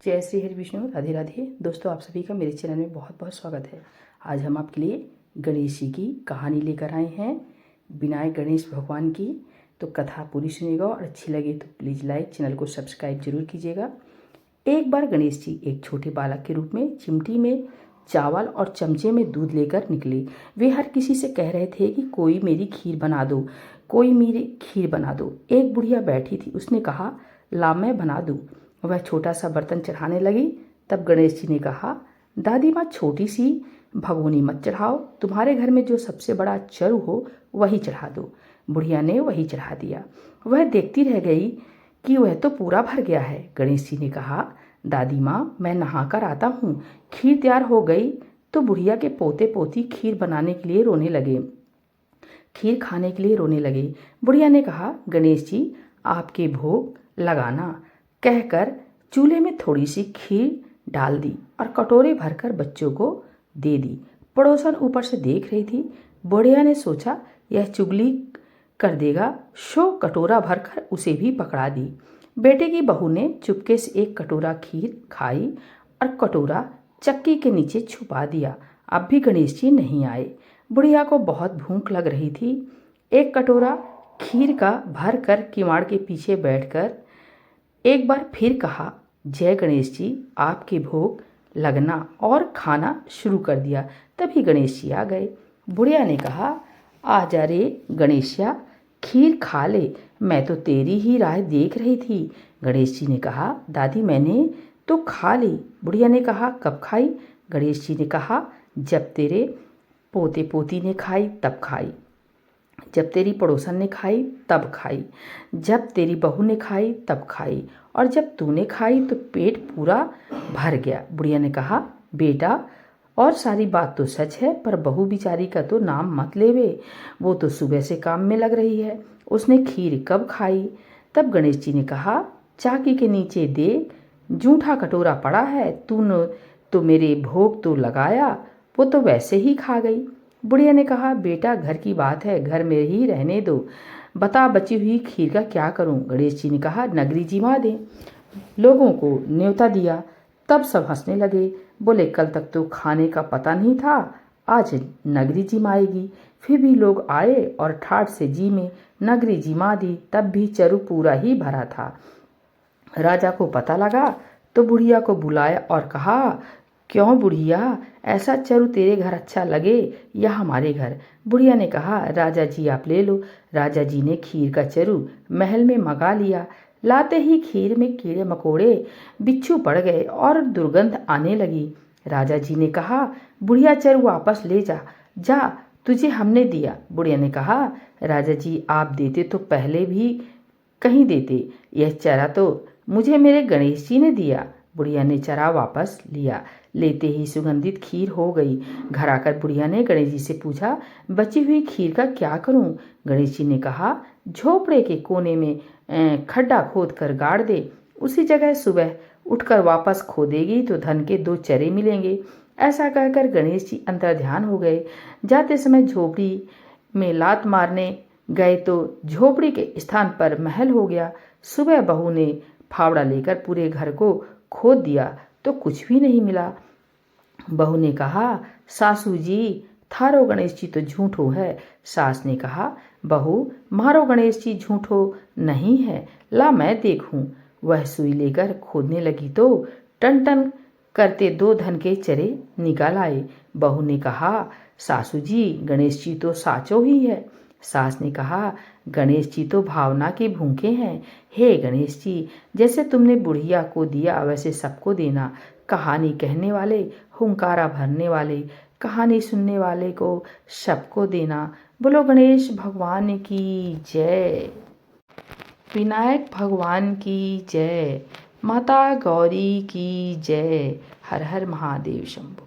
जय श्री हरि विष्णु, राधे राधे। दोस्तों, आप सभी का मेरे चैनल में बहुत बहुत स्वागत है। आज हम आपके लिए गणेश जी की कहानी लेकर आए हैं, विनायक गणेश भगवान की। तो कथा पूरी सुनिएगा और अच्छी लगे तो प्लीज़ लाइक, चैनल को सब्सक्राइब जरूर कीजिएगा। एक बार गणेश जी एक छोटे बालक के रूप में चिमटी में चावल और चमचे में दूध लेकर निकले। वे हर किसी से कह रहे थे कि कोई मेरी खीर बना दो, कोई मेरी खीर बना दो। एक बुढ़िया बैठी थी, उसने कहा, ला मैं बना दूँ। वह छोटा सा बर्तन चढ़ाने लगी। तब गणेश जी ने कहा, दादी माँ, छोटी सी भगोनी मत चढ़ाओ, तुम्हारे घर में जो सबसे बड़ा चरु हो वही चढ़ा दो। बुढ़िया ने वही चढ़ा दिया। वह देखती रह गई कि वह तो पूरा भर गया है। गणेश जी ने कहा, दादी माँ, मैं नहाकर आता हूँ। खीर तैयार हो गई तो बुढ़िया के पोते पोती खीर बनाने के लिए रोने लगे, खीर खाने के लिए रोने लगे। बुढ़िया ने कहा, गणेश जी, आपके भोग लगाना, कहकर चूल्हे में थोड़ी सी खीर डाल दी और कटोरे भरकर बच्चों को दे दी। पड़ोसन ऊपर से देख रही थी। बुढ़िया ने सोचा, यह चुगली कर देगा, सो कटोरा भरकर उसे भी पकड़ा दी। बेटे की बहू ने चुपके से एक कटोरा खीर खाई और कटोरा चक्की के नीचे छुपा दिया। अब भी गणेश जी नहीं आए। बुढ़िया को बहुत भूख लग रही थी। एक कटोरा खीर का भर कर किवाड़ के पीछे बैठकर एक बार फिर कहा, जय गणेश जी, आपके भोग लगना, और खाना शुरू कर दिया। तभी गणेश जी आ गए। बुढ़िया ने कहा, आजा रे गणेशिया, खीर खा ले, मैं तो तेरी ही राह देख रही थी। गणेश जी ने कहा, दादी मैंने तो खा ली। बुढ़िया ने कहा, कब खाई? गणेश जी ने कहा, जब तेरे पोते पोती ने खाई तब खाई, जब तेरी पड़ोसन ने खाई तब खाई, जब तेरी बहू ने खाई तब खाई, और जब तूने खाई तो पेट पूरा भर गया। बुढ़िया ने कहा, बेटा, और सारी बात तो सच है, पर बहू बिचारी का तो नाम मत लेवे, वो तो सुबह से काम में लग रही है। उसने खीर कब खाई? तब गणेश जी ने कहा, चाकी के नीचे देख, जूठा कटोरा पड़ा है, तूने तो मेरे भोग तो लगाया, वो तो वैसे ही खा गई। बुढ़िया ने कहा, बेटा, घर की बात है, घर में ही रहने दो, बता बची हुई खीर का क्या करूं? गणेश जी ने कहा, नगरी जिमा दें। लोगों को न्योता दिया। तब सब हंसने लगे, बोले, कल तक तो खाने का पता नहीं था, आज नगरी जिमाएगी। फिर भी लोग आए और ठाठ से जी में नगरी जिमा दी। तब भी चरु पूरा ही भरा था। राजा को पता लगा तो बुढ़िया को बुलाया और कहा, क्यों बुढ़िया, ऐसा चरु तेरे घर अच्छा लगे या हमारे घर? बुढ़िया ने कहा, राजा जी आप ले लो। राजा जी ने खीर का चरु महल में मंगा लिया। लाते ही खीर में कीड़े मकोड़े, बिच्छू पड़ गए और दुर्गंध आने लगी। राजा जी ने कहा, बुढ़िया, चरु वापस ले जा, जा, तुझे हमने दिया। बुढ़िया ने कहा, राजा जी आप देते तो पहले भी कहीं देते, यह चरा तो मुझे मेरे गणेश जी ने दिया। बुढ़िया ने चरा वापस लिया। लेते ही सुगंधित खीर हो गई। घर आकर बुढ़िया ने गणेश जी से पूछा, बची हुई खीर का क्या करूं? गणेश जी ने कहा, झोपड़े के कोने में खड्डा खोद कर गाड़ दे, उसी जगह सुबह उठकर वापस खोदेगी तो धन के 2 चरे मिलेंगे। ऐसा कहकर गणेश जी अंतर ध्यान हो गए। जाते समय झोपड़ी में लात मारने गए तो झोपड़ी के स्थान पर महल हो गया। सुबह बहू ने फावड़ा लेकर पूरे घर को खोद दिया तो कुछ भी नहीं मिला। बहू ने कहा, सासू जी, थारो गणेश जी तो झूठो है। सास ने कहा, बहू, मारो गणेश जी झूठो नहीं है, ला मैं देखूं। वह सुई लेकर खोदने लगी तो टन टन करते 2 धन के चरे निकल आए। बहू ने कहा, सासू जी, गणेश जी तो साचो ही है। सास ने कहा, गणेश जी तो भावना के भूखे हैं। हे गणेश जी, जैसे तुमने बुढ़िया को दिया वैसे सबको देना। कहानी कहने वाले, हुंकारा भरने वाले, कहानी सुनने वाले को सबको देना। बोलो गणेश भगवान की जय, विनायक भगवान की जय, माता गौरी की जय। हर हर महादेव शंभो।